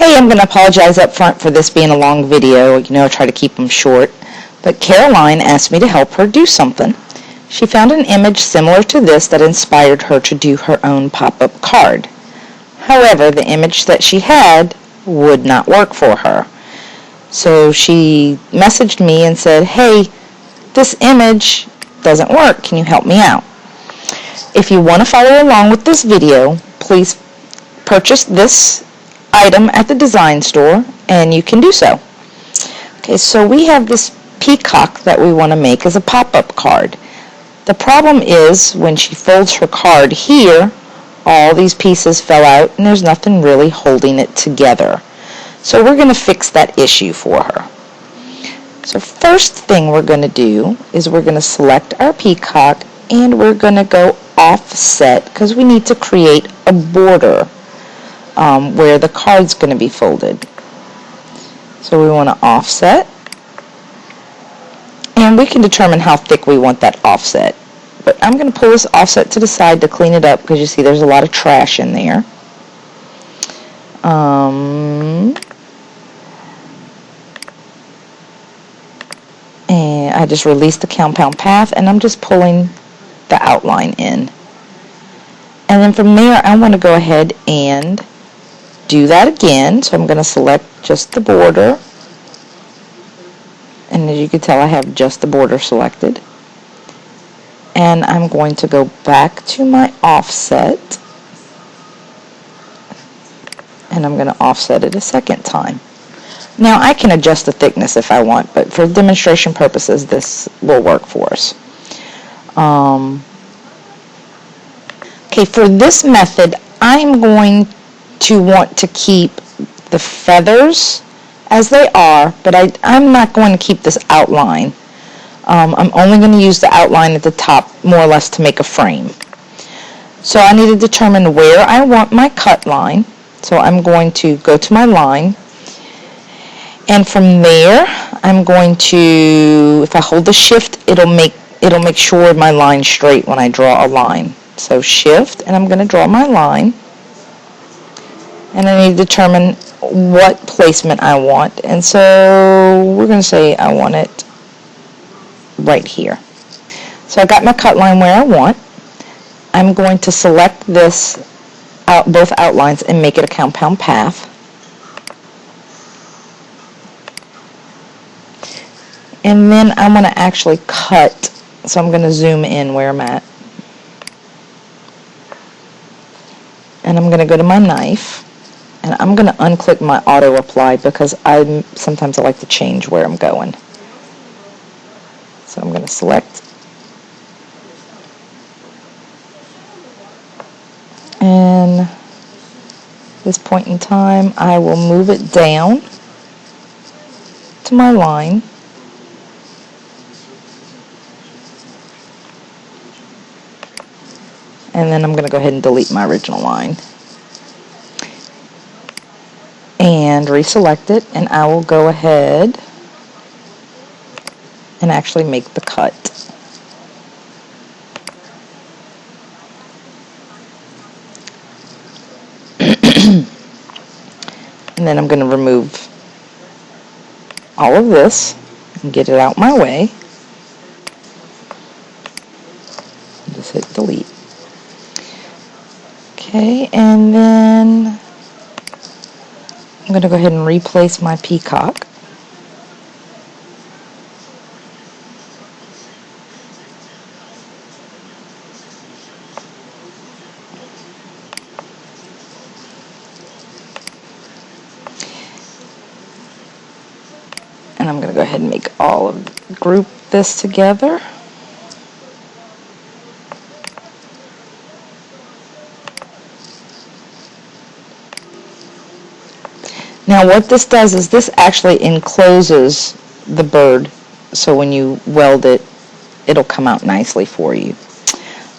Hey, I'm going to apologize up front for this being a long video. You know, I try to keep them short. But Caroline asked me to help her do something. She found an image similar to this that inspired her to do her own pop-up card. However, the image that she had would not work for her. So she messaged me and said, hey, this image doesn't work. Can you help me out? If you want to follow along with this video, please purchase this item at the design store, and you can do so. Okay, so we have this peacock that we want to make as a pop-up card. The problem is when she folds her card here, all these pieces fell out and there's nothing really holding it together. So we're going to fix that issue for her. So first thing we're going to do is we're going to select our peacock and we're going to go offset because we need to create a border where the card's going to be folded. So we want to offset, and we can determine how thick we want that offset. But I'm going to pull this offset to the side to clean it up because you see there's a lot of trash in there. And I just released the compound path and I'm just pulling the outline in. And then from there I want to go ahead and do that again. So I'm going to select just the border, and as you can tell I have just the border selected, and I'm going to go back to my offset and I'm going to offset it a second time. Now I can adjust the thickness if I want, but for demonstration purposes this will work for us. Okay, for this method I'm going to want to keep the feathers as they are, but I'm not going to keep this outline. I'm only going to use the outline at the top more or less to make a frame. So I need to determine where I want my cut line. So I'm going to go to my line, and from there I'm going to, if I hold the shift, it'll make sure my line's straight when I draw a line. So shift, and I'm going to draw my line, and I need to determine what placement I want, and so we're going to say I want it right here. So I got my cut line where I want. I'm going to select this both outlines and make it a compound path. And then I'm going to actually cut, so I'm going to zoom in where I'm at. And I'm going to go to my knife, and I'm going to unclick my auto apply because sometimes I like to change where I'm going. So I'm going to select, and at this point in time I will move it down to my line, and then I'm going to go ahead and delete my original line and reselect it, and I will go ahead and actually make the cut. And then I'm going to remove all of this and get it out my way. Just hit delete. Okay, and then I'm going to go ahead and replace my peacock. And I'm going to go ahead and group this together. Now what this does is this actually encloses the bird, so when you weld it, it'll come out nicely for you.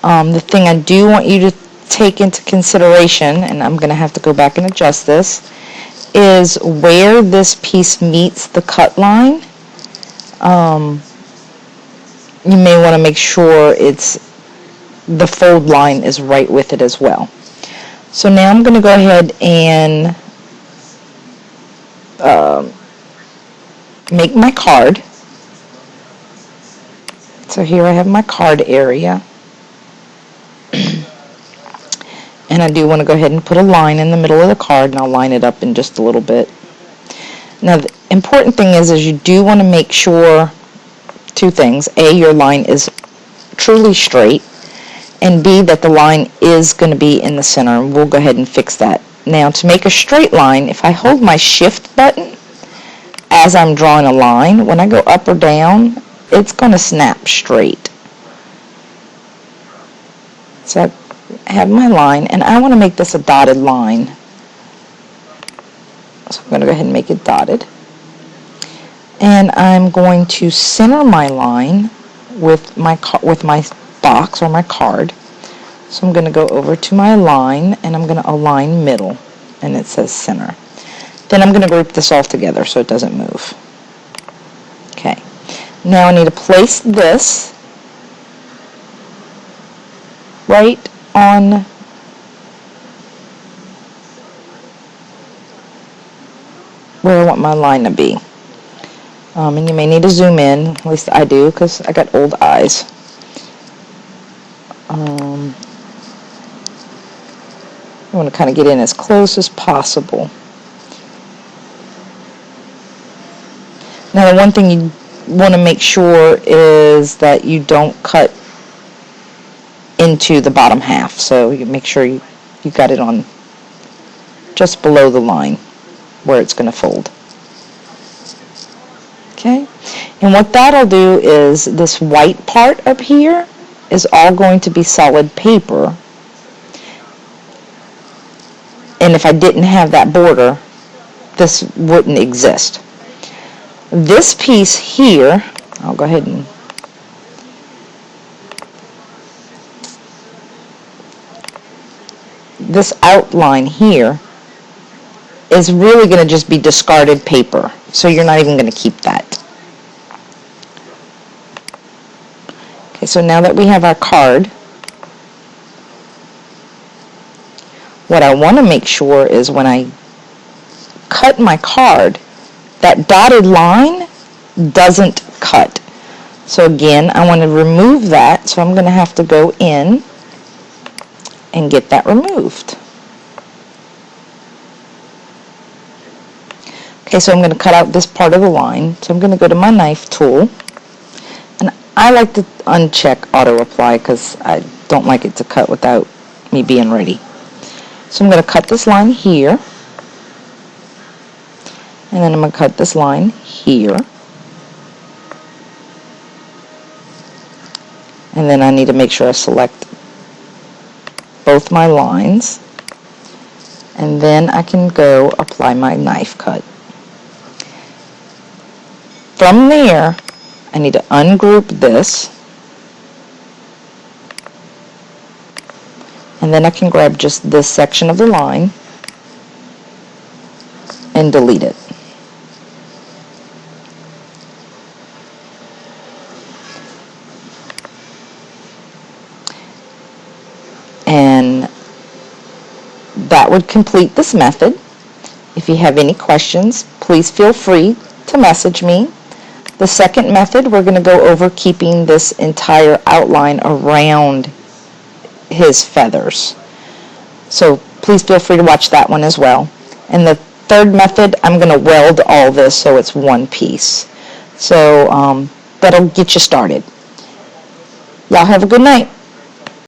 The thing I do want you to take into consideration, and I'm going to have to go back and adjust this, is where this piece meets the cut line. You may want to make sure the fold line is right with it as well. So now I'm going to go ahead and make my card. So here I have my card area. And I do want to go ahead and put a line in the middle of the card, and I'll line it up in just a little bit. Now the important thing is you do want to make sure two things. A, your line is truly straight, and B, that the line is going to be in the center. We'll go ahead and fix that. Now to make a straight line, if I hold my shift button as I'm drawing a line, when I go up or down, it's going to snap straight. So I have my line, and I want to make this a dotted line. So I'm going to go ahead and make it dotted. And I'm going to center my line with my box or my card. So I'm going to go over to my line, and I'm going to align middle, and it says center. Then I'm going to group this all together so it doesn't move. Okay. Now I need to place this right on where I want my line to be. And you may need to zoom in, at least I do, because I got old eyes. You want to kind of get in as close as possible. Now the one thing you want to make sure is that you don't cut into the bottom half, so you make sure you got it on just below the line where it's going to fold. Okay, and what that'll do is this white part up here is all going to be solid paper, and if I didn't have that border, this wouldn't exist. This piece here, I'll go ahead and this outline here is really going to just be discarded paper, so you're not even going to keep that. Okay, so now that we have our card, what I want to make sure is when I cut my card, that dotted line doesn't cut. So again, I want to remove that, so I'm going to have to go in and get that removed. Okay, so I'm going to cut out this part of the line. So I'm going to go to my knife tool, and I like to uncheck auto apply because I don't like it to cut without me being ready. So I'm going to cut this line here, and then I'm going to cut this line here, and then I need to make sure I select both my lines, and then I can go apply my knife cut. From there, I need to ungroup this, and then I can grab just this section of the line and delete it. And that would complete this method. If you have any questions, please feel free to message me. The second method, we're going to go over keeping this entire outline around his feathers. So please feel free to watch that one as well. And the third method, I'm going to weld all this so it's one piece. So that'll get you started. Y'all have a good night.